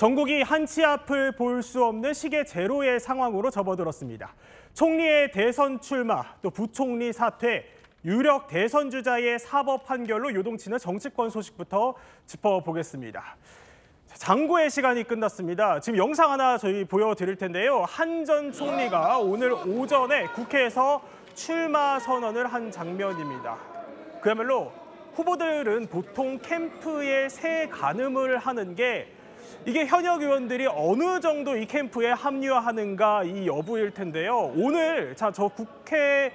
전국이 한치 앞을 볼 수 없는 시계 제로의 상황으로 접어들었습니다. 총리의 대선 출마, 또 부총리 사퇴, 유력 대선 주자의 사법 판결로 요동치는 정치권 소식부터 짚어보겠습니다. 장고의 시간이 끝났습니다. 지금 영상 하나 저희 보여드릴 텐데요. 한 전 총리가 오늘 오전에 국회에서 출마 선언을 한 장면입니다. 그야말로 후보들은 보통 캠프에 새 가늠을 하는 게 이게 현역 의원들이 어느 정도 이 캠프에 합류하는가 이 여부일 텐데요. 오늘 저 국회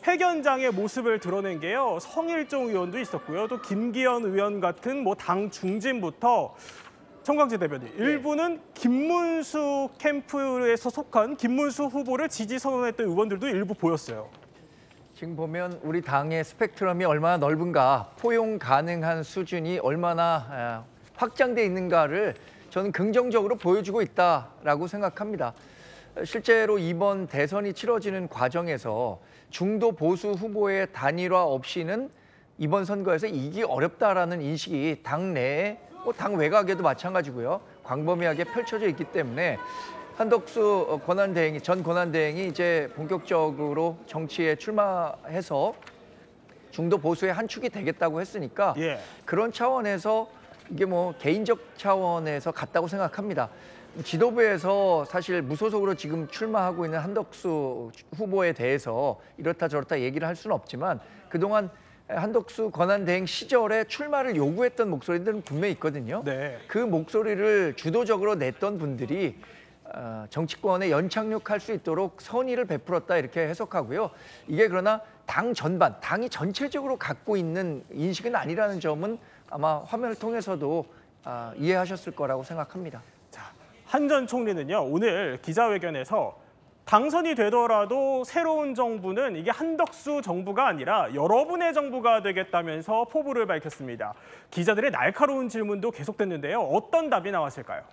회견장의 모습을 드러낸 게요. 성일종 의원도 있었고요. 또 김기현 의원 같은 당 중진부터 정광재 대변인, 일부는 김문수 캠프에서 속한 김문수 후보를 지지 선언했던 의원들도 일부 보였어요. 지금 보면 우리 당의 스펙트럼이 얼마나 넓은가, 포용 가능한 수준이 얼마나 확장돼 있는가를 저는 긍정적으로 보여주고 있다라고 생각합니다. 실제로 이번 대선이 치러지는 과정에서 중도 보수 후보의 단일화 없이는 이번 선거에서 이기기 어렵다라는 인식이 당 내에 당 외곽에도 마찬가지고요. 광범위하게 펼쳐져 있기 때문에 한덕수 전 권한대행이 이제 본격적으로 정치에 출마해서 중도 보수의 한 축이 되겠다고 했으니까 그런 차원에서 이게 개인적 차원에서 같다고 생각합니다. 지도부에서 사실 무소속으로 지금 출마하고 있는 한덕수 후보에 대해서 이렇다 저렇다 얘기를 할 수는 없지만 그동안 한덕수 권한대행 시절에 출마를 요구했던 목소리들은 분명히 있거든요. 그 목소리를 주도적으로 냈던 분들이 정치권에 연착륙할 수 있도록 선의를 베풀었다 이렇게 해석하고요. 이게 그러나 당 전반, 당이 전체적으로 갖고 있는 인식은 아니라는 점은 아마 화면을 통해서도 이해하셨을 거라고 생각합니다. 한 전 총리는요, 오늘 기자회견에서 당선이 되더라도 새로운 정부는 이게 한덕수 정부가 아니라 여러분의 정부가 되겠다면서 포부를 밝혔습니다. 기자들의 날카로운 질문도 계속됐는데요. 어떤 답이 나왔을까요?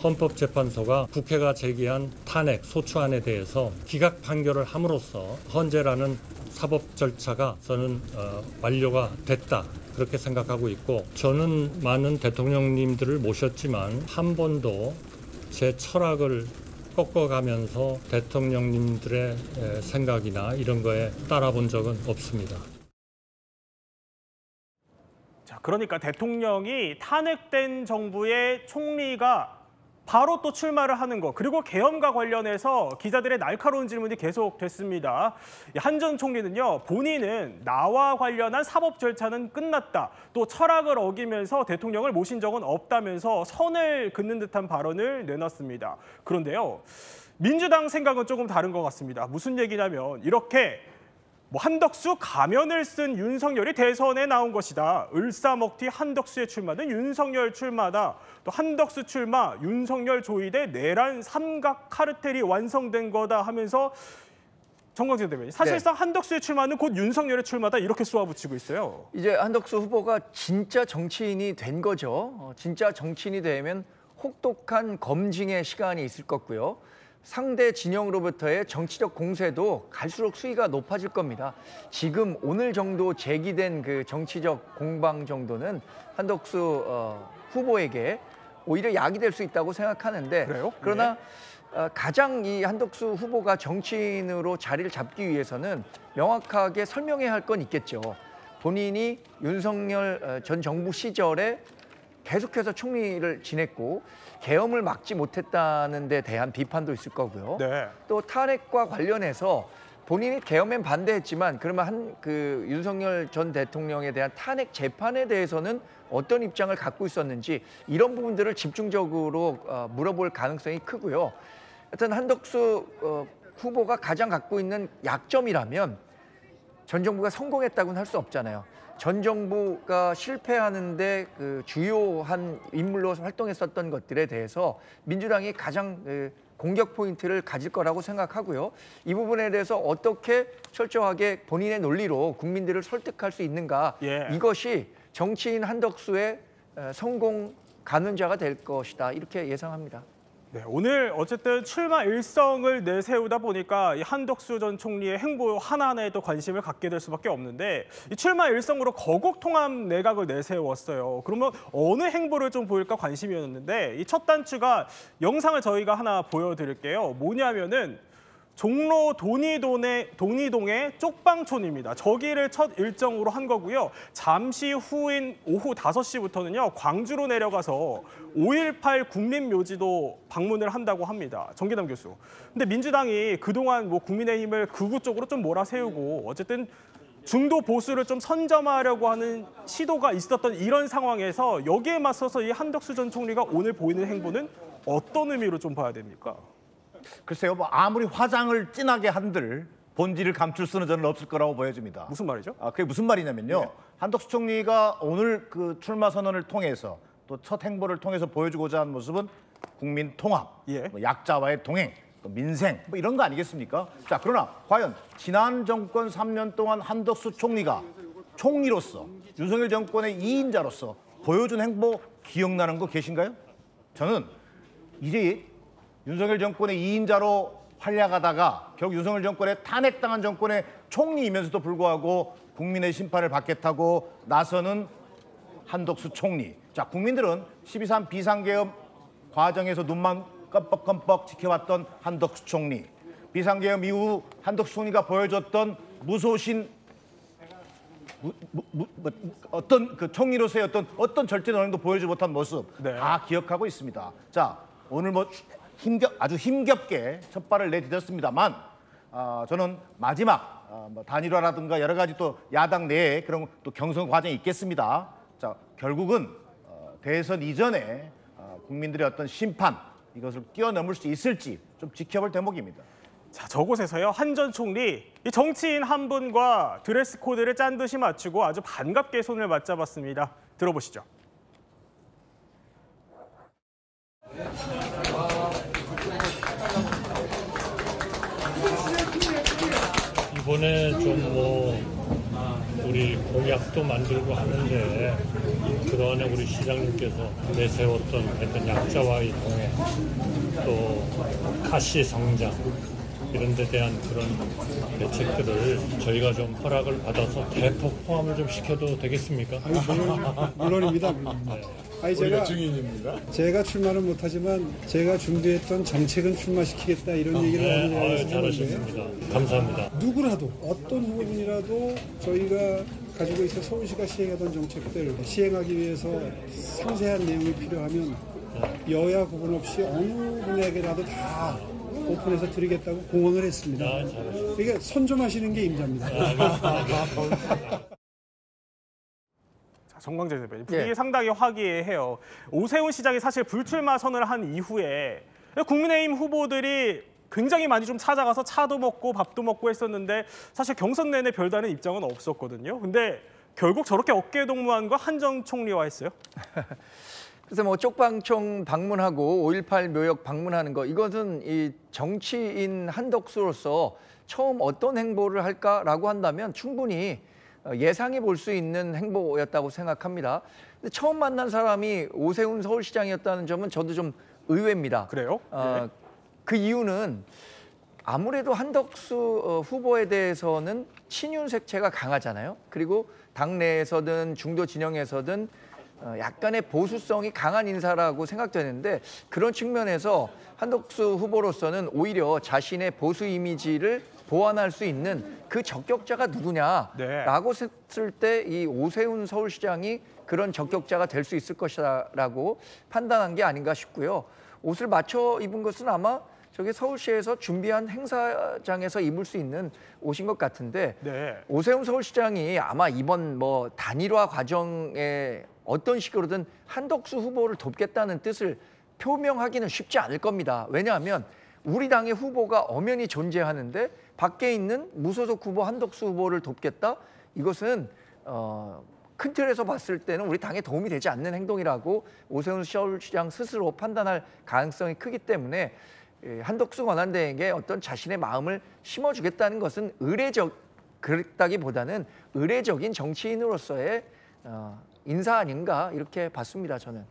헌법재판소가 국회가 제기한 탄핵 소추안에 대해서 기각 판결을 함으로써 헌재라는 사법 절차가 저는 완료가 됐다 그렇게 생각하고 있고, 저는 많은 대통령님들을 모셨지만 한 번도 제 철학을 꺾어가면서 대통령님들의 생각이나 이런 거에 따라본 적은 없습니다. 그러니까 대통령이 탄핵된 정부의 총리가 바로 또 출마를 하는 거, 그리고 계엄과 관련해서 기자들의 날카로운 질문이 계속됐습니다. 한 전 총리는요, 본인은 나와 관련한 사법 절차는 끝났다, 또 철학을 어기면서 대통령을 모신 적은 없다면서 선을 긋는 듯한 발언을 내놨습니다. 그런데요, 민주당 생각은 조금 다른 것 같습니다. 무슨 얘기냐면 이렇게 한덕수 가면을 쓴 윤석열이 대선에 나온 것이다. 을사먹튀 한덕수의 출마는 윤석열 출마다. 또 한덕수 출마, 윤석열 조이대 내란 삼각 카르텔이 완성된 거다 하면서 정광재 대변인, 사실상 한덕수의 출마는 곧 윤석열의 출마다 이렇게 쏘아붙이고 있어요. 이제 한덕수 후보가 진짜 정치인이 된 거죠. 진짜 정치인이 되면 혹독한 검증의 시간이 있을 거고요. 상대 진영으로부터의 정치적 공세도 갈수록 수위가 높아질 겁니다. 지금 오늘 정도 제기된 그 정치적 공방 정도는 한덕수 후보에게 오히려 약이 될 수 있다고 생각하는데, 그러나 가장 이 한덕수 후보가 정치인으로 자리를 잡기 위해서는 명확하게 설명해야 할 건 있겠죠. 본인이 윤석열 전 정부 시절에 계속해서 총리를 지냈고 계엄을 막지 못했다는 데 대한 비판도 있을 거고요. 또 탄핵과 관련해서 본인이 계엄엔 반대했지만 그러면 윤석열 전 대통령에 대한 탄핵 재판에 대해서는 어떤 입장을 갖고 있었는지 이런 부분들을 집중적으로 물어볼 가능성이 크고요. 하여튼 한덕수 후보가 가장 갖고 있는 약점이라면 전 정부가 성공했다고는 할 수 없잖아요. 전 정부가 실패하는데 주요한 인물로 활동했었던 것들에 대해서 민주당이 가장 공격 포인트를 가질 거라고 생각하고요. 이 부분에 대해서 어떻게 철저하게 본인의 논리로 국민들을 설득할 수 있는가, 이것이 정치인 한덕수의 성공 가늠자가 될 것이다, 이렇게 예상합니다. 네, 오늘 어쨌든 출마 일성을 내세우다 보니까 이 한덕수 전 총리의 행보 하나하나에도 관심을 갖게 될 수밖에 없는데 이 출마 일성으로 거국통합 내각을 내세웠어요. 그러면 어느 행보를 좀 보일까 관심이었는데 이 첫 단추가 영상을 저희가 하나 보여드릴게요. 뭐냐면은 종로 돈이동의 쪽방촌입니다. 저기를 첫 일정으로 한 거고요. 잠시 후인 오후 5시부터는요. 광주로 내려가서 5.18 국민묘지도 방문을 한다고 합니다. 정기남 교수. 근데 민주당이 그동안 뭐 국민의힘을 극우 쪽으로 좀 몰아세우고 어쨌든 중도 보수를 좀 선점하려고 하는 시도가 있었던 이런 상황에서 여기에 맞서서 이 한덕수 전 총리가 오늘 보이는 행보는 어떤 의미로 좀 봐야 됩니까? 글쎄요, 뭐 아무리 화장을 진하게 한들 본질을 감출 수는 저는 없을 거라고 보여집니다. 무슨 말이죠? 그게 무슨 말이냐면요. 네. 한덕수 총리가 오늘 그 출마 선언을 통해서 또 첫 행보를 통해서 보여주고자 한 모습은 국민 통합, 예. 뭐 약자와의 동행, 또 민생 뭐 이런 거 아니겠습니까? 자, 그러나 과연 지난 정권 3년 동안 한덕수 총리가 총리로서 윤석열 정권의 2인자로서 보여준 행보 기억나는 거 계신가요? 저는 이제 윤석열 정권의 2인자로 활약하다가 결국 윤석열 정권에 탄핵당한 정권의 총리이면서도 불구하고 국민의 심판을 받겠다고 나서는 한덕수 총리. 자, 국민들은 12.3 비상계엄 과정에서 눈만 껌뻑껌뻑 지켜왔던 한덕수 총리. 비상계엄 이후 한덕수 총리가 보여줬던 무소신 어떤 그 총리로서의 어떤 절제 논행도 보여주지 못한 모습 네. 다 기억하고 있습니다. 자, 오늘 뭐 아주 힘겹게 첫 발을 내딛었습니다만 저는 마지막 뭐 단일화라든가 여러 가지 또 야당 내에 그런 또 경선 과정이 있겠습니다. 자, 결국은 대선 이전에 국민들의 어떤 심판 이것을 뛰어넘을 수 있을지 좀 지켜볼 대목입니다. 자, 저곳에서요. 한 전 총리 이 정치인 한 분과 드레스 코드를 짠 듯이 맞추고 아주 반갑게 손을 맞잡았습니다. 들어보시죠. 이번에 좀 뭐 우리 공약도 만들고 하는데 그동안에 우리 시장님께서 내세웠던 어떤 약자와의 동행 또 가시 성장 이런 데 대한 그런 대책들을 저희가 좀 허락을 받아서 대폭 포함을 좀 시켜도 되겠습니까? 물론입니다. 아니 제가 출마는 못하지만 제가 준비했던 정책은 출마시키겠다 이런 얘기를 하는 잘하셨습니다. 감사합니다. 누구라도 어떤 후보분이라도 저희가 가지고 있어 서울시가 시행하던 정책들 시행하기 위해서 상세한 내용이 필요하면 여야 구분 없이 어느 분에게라도 다 오픈해서 드리겠다고 공언을 했습니다. 그러니까 선점하시는 게 임자입니다. 정광재 대표님, 분위기 상당히 화기애애해요. 오세훈 시장이 사실 불출마 선언을 한 이후에 국민의힘 후보들이 굉장히 많이 좀 찾아가서 차도 먹고 밥도 먹고 했었는데 사실 경선 내내 별다른 입장은 없었거든요. 근데 결국 저렇게 어깨동무한 거 한 전 총리와 했어요? 그래서 뭐 쪽방촌 방문하고 5.18 묘역 방문하는 거 이것은 이 정치인 한덕수로서 처음 어떤 행보를 할까라고 한다면 충분히 예상해 볼 수 있는 행보였다고 생각합니다. 근데 처음 만난 사람이 오세훈 서울시장이었다는 점은 저도 좀 의외입니다. 그래요? 네. 그 이유는 아무래도 한덕수 후보에 대해서는 친윤 색채가 강하잖아요. 그리고 당내에서든 중도 진영에서든 약간의 보수성이 강한 인사라고 생각되는데 그런 측면에서 한덕수 후보로서는 오히려 자신의 보수 이미지를 보완할 수 있는 그 적격자가 누구냐라고 했을 때 이 오세훈 서울시장이 그런 적격자가 될 수 있을 것이라고 판단한 게 아닌가 싶고요. 옷을 맞춰 입은 것은 아마 저게 서울시에서 준비한 행사장에서 입을 수 있는 옷인 것 같은데 오세훈 서울시장이 아마 이번 뭐 단일화 과정에 어떤 식으로든 한덕수 후보를 돕겠다는 뜻을 표명하기는 쉽지 않을 겁니다. 왜냐하면 우리 당의 후보가 엄연히 존재하는데 밖에 있는 무소속 후보 한덕수 후보를 돕겠다? 이것은 큰 틀에서 봤을 때는 우리 당에 도움이 되지 않는 행동이라고 오세훈 서울시장 스스로 판단할 가능성이 크기 때문에 한덕수 권한대행에게 어떤 자신의 마음을 심어주겠다는 것은 그랬다기보다는 의례적인 정치인으로서의 인사 아닌가 이렇게 봤습니다, 저는.